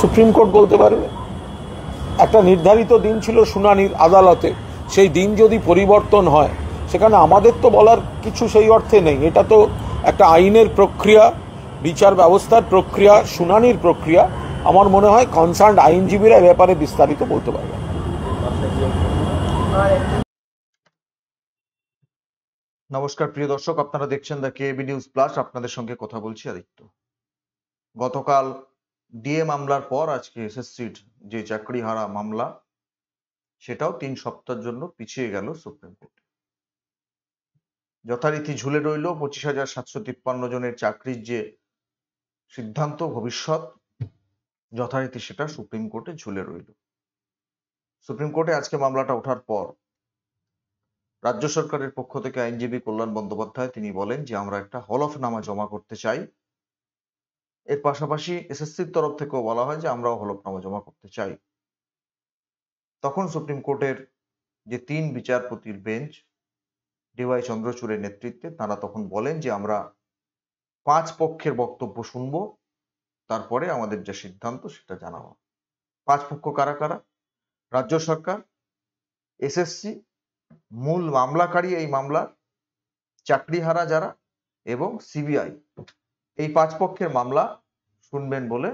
Supreme court বলতে পারবে। একটা নির্ধারিত দিন ছিল শুনানির আদালতে, সেই দিন যদি পরিবর্তন হয় সেখানে আমাদের তো বলার কিছু সেই অর্থে নেই। এটা তো একটা আইনের প্রক্রিয়া, বিচার ব্যবস্থার প্রক্রিয়া, শুনানির প্রক্রিয়া। আমার মনে হয় কনসার্ন আইনজীবীরা এ ব্যাপারে বিস্তারিত বলতে পারবে। নমস্কার প্রিয় দর্শক, আপনারা দেখছেন দ্য কেবি নিউজ প্লাস। আপনাদের সঙ্গে কথা বলছি আদিত্য। গতকাল ডিএ মামলার পর আজকে এসএসসির যে চাকরি হারা মামলা, সেটাও 3 সপ্তাহের জন্য পিছিয়ে গেল সুপ্রিম কোর্টে। যথারীতি ঝুলে রইল 25,753 জনের চাকরির যে সিদ্ধান্ত ভবিষ্যৎ, যথারীতি সেটা সুপ্রিম কোর্টে ঝুলে রইল। সুপ্রিম কোর্টে আজকে মামলাটা ওঠার পর রাজ্য সরকারের পক্ষ থেকে আইনজীবী কল্যাণ বন্দ্যোপাধ্যায় তিনি বলেন যে আমরা একটা হলফনামা জমা করতে চাই। এর পাশাপাশি এসএসসির তরফ থেকেও বলা হয় যে আমরাও হলফনামা জমা করতে চাই। তখন সুপ্রিম কোর্টের যে 3 বিচারপতির বেঞ্চ, ডিওয়াই চন্দ্রচূড়ের নেতৃত্বে, তারা তখন বলেন যে আমরা 5 পক্ষের বক্তব্য শুনবো, তারপরে আমাদের যে সিদ্ধান্ত সেটা জানাবো। 5 পক্ষ কারা কারা? রাজ্য সরকার, এসএসসি, মূল মামলাকারী এই মামলার, চাকরিহারা যারা, এবং সিবিআই। এই 5 পক্ষের মামলা শুনবেন বলে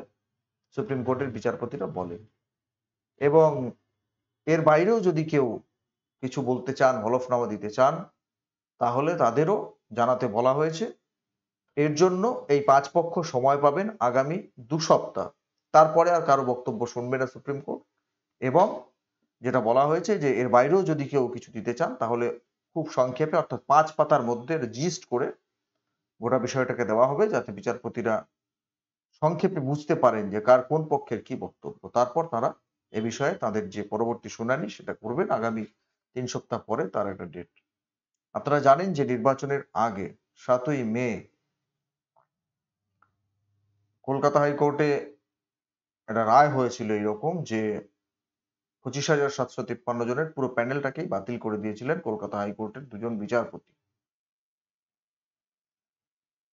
সুপ্রিম কোর্টের বিচারপতিরা বলেন। এবং এর বাইরেও যদি কেউ কিছু বলতে চান, হলফনামা দিতে চান, তাহলে তাদেরও জানাতে বলা হয়েছে। এর জন্য এই 5 পক্ষ সময় পাবেন আগামী 2 সপ্তাহ। তারপরে আর কারো বক্তব্য শুনবে না সুপ্রিম কোর্ট। এবং যেটা বলা হয়েছে যে এর বাইরেও যদি কেউ কিছু দিতে চান, তাহলে খুব সংক্ষেপে, অর্থাৎ 5 পাতার মধ্যে রেজিস্ট করে গোটা বিষয়টাকে দেওয়া হবে, যাতে বিচারপতিরা সংক্ষেপে বুঝতে পারেন যে কার কোন পক্ষের কি বক্তব্য। তারপর তারা এ বিষয়ে তাদের যে পরবর্তী শুনানি সেটা করবেন আগামী 3 সপ্তাহ পরে, তার একটা ডেট। আপনারা জানেন যে নির্বাচনের আগে 7ই মে কলকাতা হাইকোর্টে একটা রায় হয়েছিল এরকম যে 25,753 জনের পুরো প্যানেলটাকেই বাতিল করে দিয়েছিলেন কলকাতা হাইকোর্টের 2 জন বিচারপতি।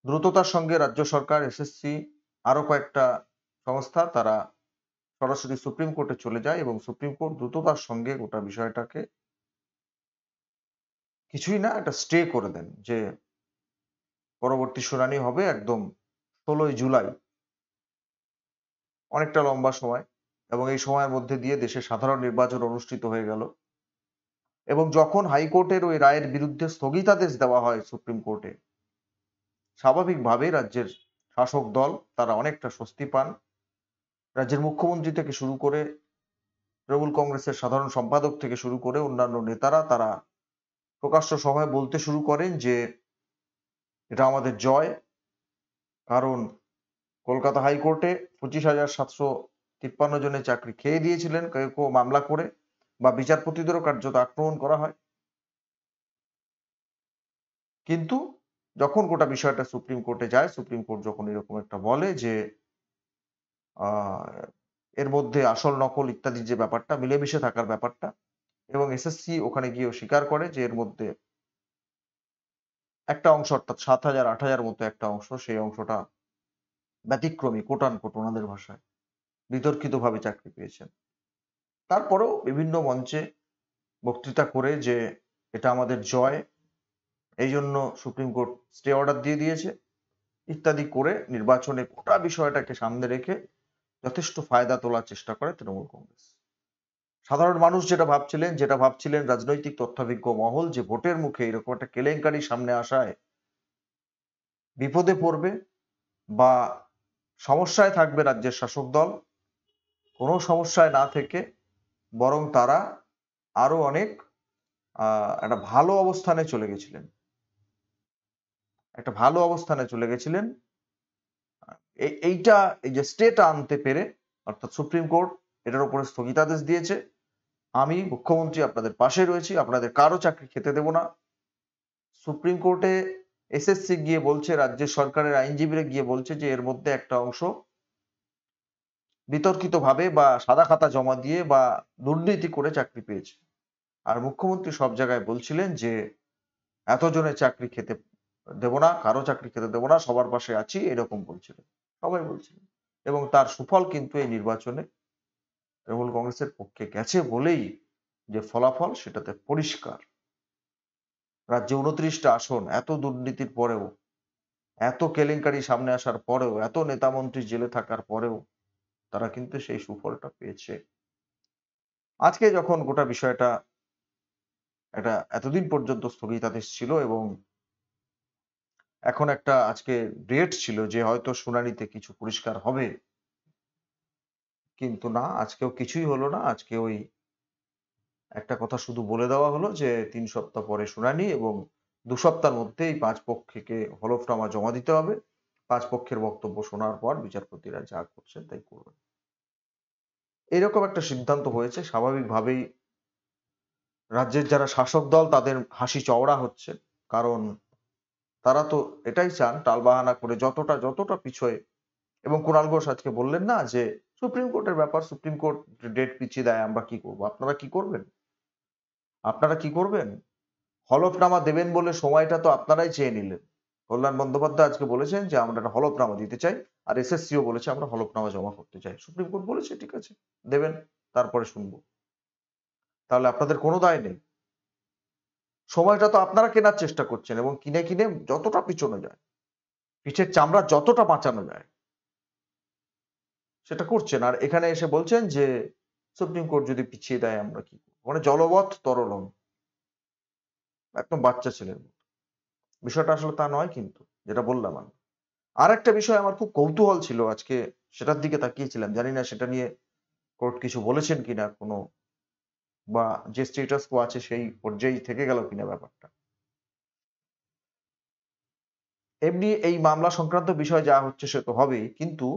দ্রুততার সঙ্গে রাজ্য সরকার, এসএসসি, আরো কয়েকটা সংস্থা তারা সরাসরি সুপ্রিম কোর্টে চলে যায় এবং সুপ্রিম কোর্ট দ্রুততার সঙ্গে গোটা বিষয়টাকে কিছুই না একটা স্টে করে দেন, যে পরবর্তী শুনানি হবে একদম 16ই জুলাই। অনেকটা লম্বা সময়, এবং এই সময়ের মধ্যে দিয়ে দেশে সাধারণ নির্বাচন অনুষ্ঠিত হয়ে গেল। এবং যখন হাইকোর্টের ওই রায়ের বিরুদ্ধে স্থগিতাদেশ দেওয়া হয় সুপ্রিম কোর্টে, স্বাভাবিকভাবে রাজ্যের শাসক দল তারা অনেকটা স্বস্তি পান। রাজ্যের মুখ্যমন্ত্রী থেকে শুরু করে তৃণমূল কংগ্রেসের সাধারণ সম্পাদক থেকে শুরু করে অন্যান্য নেতারা তারা প্রকাশ্য সভায় বলতে শুরু করেন যে এটা আমাদের জয়। কারণ কলকাতা হাইকোর্টে 25,753 জনের চাকরি খেয়ে দিয়েছিলেন কেউ কেউ মামলা করে, বা বিচারপতিদেরও কার্যত আক্রমণ করা হয়। কিন্তু যখন গোটা বিষয়টা সুপ্রিম কোর্টে যায়, সুপ্রিম কোর্ট যখন এরকম একটা বলে যে এর মধ্যে আসল নকল ইত্যাদি যে ব্যাপারটা, মিলেমিশে থাকার ব্যাপারটা, এবং এসএসসি ওখানে গিয়েও স্বীকার করে যে এর মধ্যে একটা অংশ, অর্থাৎ 7,000 8,000 মতো একটা অংশ, সেই অংশটা ব্যতিক্রমী, কোটান কোট ওনাদের ভাষায়, বিতর্কিতভাবে চাকরি পেয়েছেন। তারপরেও বিভিন্ন মঞ্চে বক্তৃতা করে যে এটা আমাদের জয়, এই জন্য সুপ্রিম কোর্ট স্টে অর্ডার দিয়ে দিয়েছে ইত্যাদি করে নির্বাচনে গোটা বিষয়টাকে সামনে রেখে যথেষ্ট ফায়দা তোলার চেষ্টা করে তৃণমূল কংগ্রেস। সাধারণ মানুষ যেটা ভাবছিলেন রাজনৈতিক তথ্যভিজ্ঞ মহল, যে ভোটের মুখে এরকম একটা কেলেঙ্কারি সামনে আসায় বিপদে পড়বে বা সমস্যায় থাকবে রাজ্যের শাসক দল, কোনো সমস্যায় না থেকে বরং তারা আরো অনেক একটা ভালো অবস্থানে চলে গেছিলেন। এই যে স্টেটা আনতে পেরে, অর্থাৎ সুপ্রিম কোর্ট এটার উপরে স্থগিতাদেশ দিয়েছে, আমি মুখ্যমন্ত্রী আপনাদের পাশে রয়েছি, আপনাদের কারো চাকরি খেতে দেব না। সুপ্রিম কোর্টে এসএসসি গিয়ে বলছে, রাজ্যের সরকারের আইনজীবীরা গিয়ে বলছে যে এর মধ্যে একটা অংশ বিতর্কিতভাবে বা সাদা খাতা জমা দিয়ে বা দুর্নীতি করে চাকরি পেয়েছে। আর মুখ্যমন্ত্রী সব জায়গায় বলছিলেন যে এতজনের চাকরি খেতে দেব না, কারো চাকরি খেতে দেব না, সবার পাশে আছি, এরকম বলছিলেন, সবাই বলছিলেন। এবং তার সুফল কিন্তু এই নির্বাচনে তৃণমূল কংগ্রেসের পক্ষে গেছে বলেই যে ফলাফল সেটাতে পরিষ্কার। রাজ্যে 29টা আসন, এত দুর্নীতির পরেও, এত কেলেঙ্কারি সামনে আসার পরেও, এত নেতামন্ত্রী জেলে থাকার পরেও তারা কিন্তু সেই সুফলটা পেয়েছে। আজকে যখন গোটা বিষয়টা এটা এতদিন পর্যন্ত স্থগিতাদেশ ছিল এবং এখন একটা আজকে ডেট ছিল যে হয়তো শুনানিতে কিছু পরিষ্কার হবে, কিন্তু না, আজকেও কিছুই হলো না। আজকে ওই একটা কথা শুধু বলে দেওয়া হলো যে 3 সপ্তাহ পরে শুনানি এবং 2 সপ্তাহের মধ্যেই 5 পক্ষকে হলফনামা জমা দিতে হবে। 5 পক্ষের বক্তব্য শোনার পর বিচারপতিরা যা করছেন তাই করবেন। এরকম একটা সিদ্ধান্ত হয়েছে। স্বাভাবিকভাবেই রাজ্যের যারা শাসক দল তাদের হাসি চওড়া হচ্ছে। কারণ তারা তো এটাই চান টালবাহানা করে যতটা পিছোয়, এবং কুণাল ঘোষ আজকে বললেন না যে সুপ্রিম কোর্টের ব্যাপার, সুপ্রিম কোর্ট ডেট পিছিয়ে দেয়, আমরা কি করব? আপনারা কি করবেন? আপনারা কি করবেন? হলফনামা দেবেন বলে সময়টা তো আপনারাই চেয়ে নিলেন। কল্যাণ বন্দ্যোপাধ্যায় আজকে বলেছেন যে আমরা একটা হলফনামা দিতে চাই, আর এসএসসিও বলেছে আমরা হলফনামা জমা করতে চাই। সুপ্রিম কোর্ট বলেছে ঠিক আছে, দেবেন, তারপরে শুনবো। তাহলে আপনাদের কোনো দায় নেই। সময়টা তো আপনারা কেনার চেষ্টা করছেন এবং কিনে কিনে যতটা পিছনো যায়, পিঠের চামড়া যতটা বাঁচানো যায় সেটা করছেন। আর এখানে এসে বলছেন যে সুপ্রিম কোর্ট যদি পিছিয়ে দেয় আমরা কি করবো? মানে জলবৎ তরলম, একদম বাচ্চা ছেলের মতো। বিষয়টা আসলে তা নয়, কিন্তু যেটা বললাম আমি। আর একটা বিষয় আমার খুব কৌতূহল ছিল আজকে, সেটার দিকে তাকিয়েছিলাম, জানি না সেটা নিয়ে কোর্ট কিছু বলেছেন কিনা, কোনো বা যে স্টেটাস কো আছে সেই পর্যায়েই থেকে গেল কিনা ব্যাপারটা। এমনি এই মামলা সংক্রান্ত বিষয় যা হচ্ছে সে তো হবেই, কিন্তু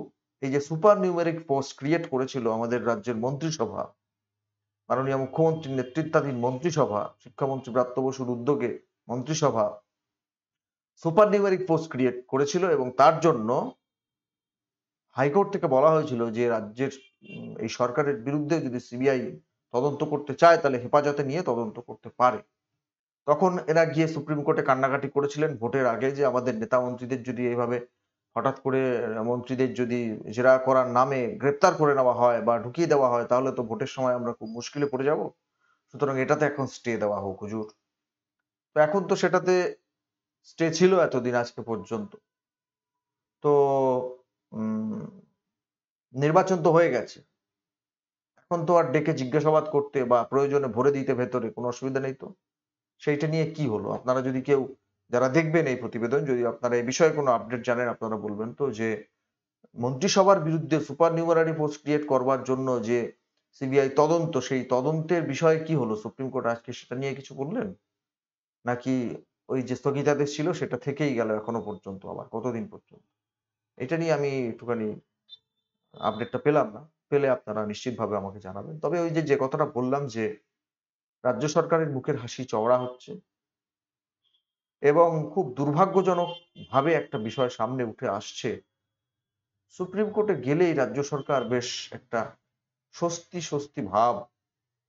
এই যে সুপার নিউমেরিক পোস্ট ক্রিয়েট করেছিল আমাদের রাজ্যের মন্ত্রিসভা, মাননীয় মুখ্যমন্ত্রীর নেতৃত্বাধীন মন্ত্রিসভা, শিক্ষামন্ত্রী ব্রাত্য বসুর উদ্যোগে মন্ত্রিসভা সুপার নিউমেরিক পোস্ট ক্রিয়েট করেছিল এবং তার জন্য হাইকোর্ট থেকে বলা হয়েছিল যে রাজ্যের এই সরকারের বিরুদ্ধে যদি সিবিআই তদন্ত করতে চায় তাহলে হেফাজতে নিয়ে তদন্ত করতে পারে। তখন এরা গিয়ে সুপ্রিম কোর্টে কান্নাকাটি করেছিলেন ভোটের আগে যে আমাদের নেতা মন্ত্রীদের যদি এইভাবে হঠাৎ করে মন্ত্রীদের যদি জেরা করার নামে গ্রেপ্তার করে নেওয়া হয় বা ঢুকিয়ে দেওয়া হয় তাহলে তো ভোটের সময় আমরা খুব মুশকিলে পড়ে যাব। সুতরাং এটাতে এখন স্টে দেওয়া হোক হুজুর। তো এখন তো সেটাতে স্টে ছিল এতদিন আজকে পর্যন্ত। তো নির্বাচন তো হয়ে গেছে, এখন তো আর ডেকে জিজ্ঞাসাবাদ করতে বা প্রয়োজনে ভরে দিতে ভেতরে কোনো অসুবিধা নেই তো। সেইটা নিয়ে কি হলো? আপনারা যদি কেউ যারা দেখবেন এই প্রতিবেদন, যদি আপনারা এই বিষয়ে কোনো আপডেট জানেন আপনারা বলবেন তো, যে মন্ত্রিসভার বিরুদ্ধে সুপার নিউমারি পোস্ট ক্রিয়েট করবার জন্য যে সিবিআই তদন্ত, সেই তদন্তের বিষয়ে কি হলো? সুপ্রিম কোর্ট আজকে সেটা নিয়ে কিছু বললেন, নাকি ওই যে স্থগিতাদেশ ছিল সেটা থেকেই গেল এখনো পর্যন্ত, আবার কতদিন পর্যন্ত? এটা নিয়ে আমি একটুখানি আপডেটটা পেলাম না। পেলে আপনারা নিশ্চিতভাবে আমাকে জানাবেন। তবে ওই যে কথাটা বললাম যে রাজ্য সরকারের মুখের হাসি চওড়া হচ্ছে এবং খুব দুর্ভাগ্যজনক ভাবে একটা বিষয় সামনে উঠে আসছে। সুপ্রিম কোর্টে গেলেই রাজ্য সরকার বেশ একটা স্বস্তি স্বস্তি ভাব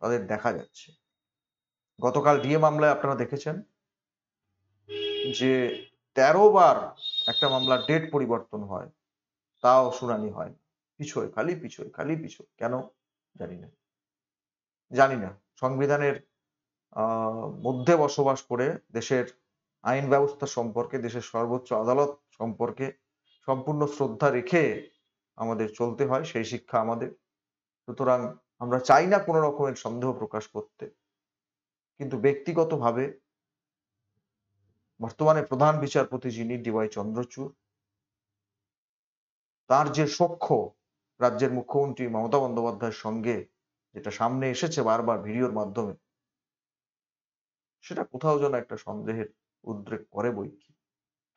তাদের দেখা যাচ্ছে। গতকাল ডিএ মামলায় আপনারা দেখেছেন যে 13 বার একটা মামলার ডেট পরিবর্তন হয়, তাও শুনানি হয় না। পিছোয়, খালি পিছোয়, খালি পিছোয়। কেন? জানি না। জানি না। সংবিধানের মধ্যে বসবাস করে দেশের আইন ব্যবস্থা সম্পর্কে, দেশের সর্বোচ্চ আদালত সম্পর্কে সম্পূর্ণ শ্রদ্ধা রেখে আমাদের চলতে হয়, সেই শিক্ষা আমাদের। সুতরাং আমরা চাই না কোনো রকমের সন্দেহ প্রকাশ করতে, কিন্তু ব্যক্তিগতভাবে বর্তমানে প্রধান বিচারপতি যিনি ডিওয়াই চন্দ্রচূড়, তার যে সখ্য রাজ্যের মুখ্যমন্ত্রী মমতা বন্দ্যোপাধ্যায়ের সঙ্গে যেটা সামনে এসেছে বারবার ভিডিওর মাধ্যমে, সেটা কোথাও যেন একটা সন্দেহের উদ্রেক করে বই কি।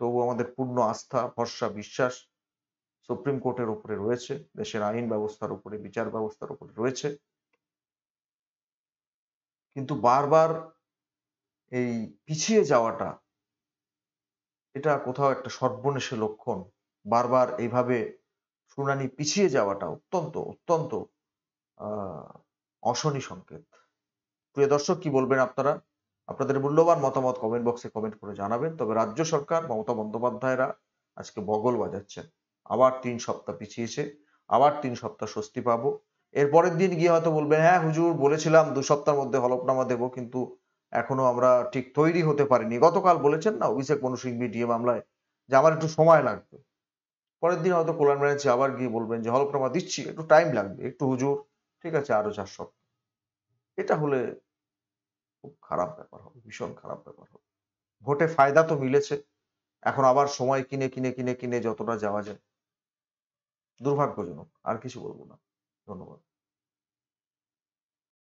তবু আমাদের পূর্ণ আস্থা, ভরসা, বিশ্বাস সুপ্রিম কোর্টের উপরে রয়েছে, দেশের আইন ব্যবস্থার উপরে, বিচার ব্যবস্থার উপরে রয়েছে। কিন্তু বারবার এই পিছিয়ে যাওয়াটা, এটা কোথাও একটা সর্বনেশে লক্ষণ। বারবার এইভাবে শুনানি পিছিয়ে যাওয়াটা অত্যন্ত অত্যন্ত আহ অশনি সংকেত। প্রিয় দর্শক, কি বলবেন আপনারা? আপনাদের মূল্যবান মতামত কমেন্ট বক্সে কমেন্ট করে জানাবেন। তবে রাজ্য সরকার, মমতা বন্দ্যোপাধ্যায়রা আজকে বগল বাজাচ্ছেন, আবার 3 সপ্তাহ পিছিয়েছে। আবার 3 সপ্তাহ স্বস্তি পাবো। এরপরের দিন গিয়ে হয়তো বলবেন, হ্যাঁ হুজুর বলেছিলাম 2 সপ্তাহের মধ্যে হলফনামা দেবো, কিন্তু এখনো আমরা ঠিক তৈরি হতে পারিনি। গতকাল বলেছেন না অভিষেক মনু সিংভি ডিএ মামলায় যে আমার একটু সময় লাগবে। পরের দিন হয়তো কল্যাণ ব্যানার্জি আবার গিয়ে বলবেন যে হলফনামা দিচ্ছি, একটু টাইম লাগবে, একটু হুজুর, ঠিক আছে আরো 4 সপ্তাহ। এটা হলে খুব খারাপ ব্যাপার হবে, ভীষণ খারাপ ব্যাপার হবে। ভোটে ফায়দা তো মিলেছে, এখন আবার সময় কিনে যতটা যাওয়া যায়, দুর্ভাগ্যজনক, আর কিছু বলবো না। ধন্যবাদ।